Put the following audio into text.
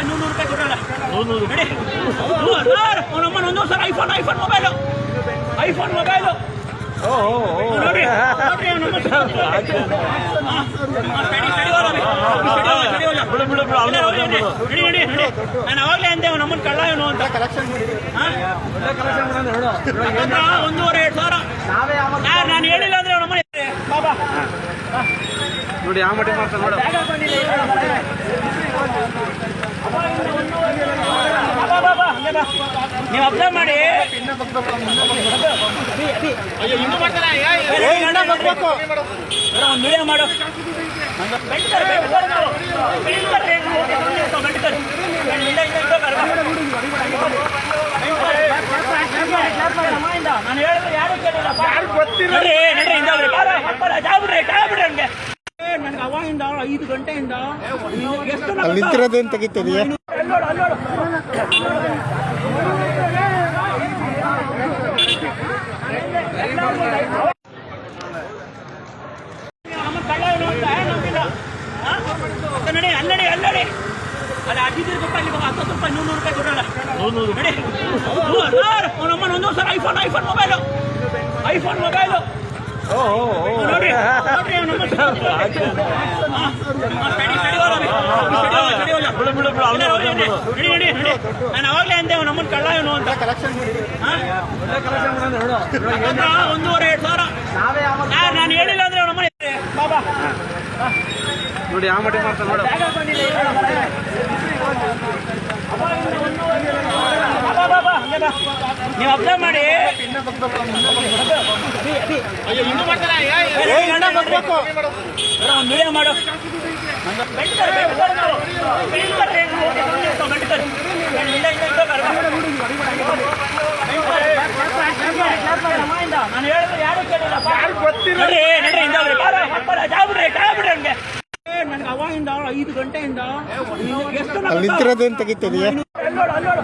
ರೂಪಾಯಿ 100 ರೂಪಾಯಿ ಕೊಡಲ್ಲ. ನಡಿ ಸರ್, ಅವನಮ್ಮನ ಒಂದು ಸರ್ ಐಫೋನ್ ಮೊಬೈಲು ನೋಡಿ ನಾನು ಅವಾಗಲೇ ಅಂದೆ ನಮ್ಮನ್ನ ಕಳ್ಳ ಇವನು ಅಂತ. 1,200,000 ನಾನು ಹೇಳಿಲ್ಲ ಅಂದ್ರೆ ನಮ್ಮ ಬಾಬಾ ನೋಡಿ ಯಾವ ಮಟ್ಟ ಮಾಡ್ತಾರೆ ನೋಡು. ನೀವು ಅಬ್ಸರ್ವ್ ಮಾಡಿ. ಒಂದು ವಿಡಿಯೋ ಮಾಡು. ನಾನು ಹೇಳಿದ್ರೆ ಯಾರು ಕೇಳಿಲ್ಲ. ನನ್ಗೆ ಅವಾಗಿಂದ 5 ಗಂಟೆಯಿಂದ ಎಷ್ಟು ನಿಂತಿರೋದೇನು ತೆಗಿತಿದೆಯಾ? ಅಲ್ಲೋಡು ನಡಿ ಅಲ್ಲಡಿ ಅಲ್ಲಿ 15 ರೂಪಾಯಿ 10 ರೂಪಾಯಿ 100 ರೂಪಾಯಿ ಕೊಡಲ್ಲ. ನಡಿ ಸರ್, ಅವನಮ್ಮನ ಒಂದು ಸರ್ ಐಫೋನ್ ಮೊಬೈಲು ನೋಡಿ ನಾನು ಅವಾಗಲೇ ಅಂದೆ ನಮ್ಮನ್ನ ಕಳ್ಳ ಇವನು ಅಂತ. 1,200,000 ನಾನು ಹೇಳಿಲ್ಲ ಅಂದ್ರೆ ನಮ್ಮನೆ ಬಾಬಾ ನೋಡಿ ಯಾವ ಮಟ್ಟ ಮಾಡ್ತಾರೆ ನೋಡು. ನೀವು ಅಬ್ಸರ್ವ್ ಮಾಡಿ. ಒಂದು ವಿಡಿಯೋ ಮಾಡು. ನಾನು ಹೇಳಿದ್ರೆ ಯಾರು ಕೇಳಿಲ್ಲ. ನನ್ಗೆ ಅವಾಗಿಂದ 5 ಗಂಟೆಯಿಂದ ಎಷ್ಟು ನಿಂತಿರೋದೇನು ತೆಗಿತಿದೆಯಾ? ಅಲ್ಲೋಡು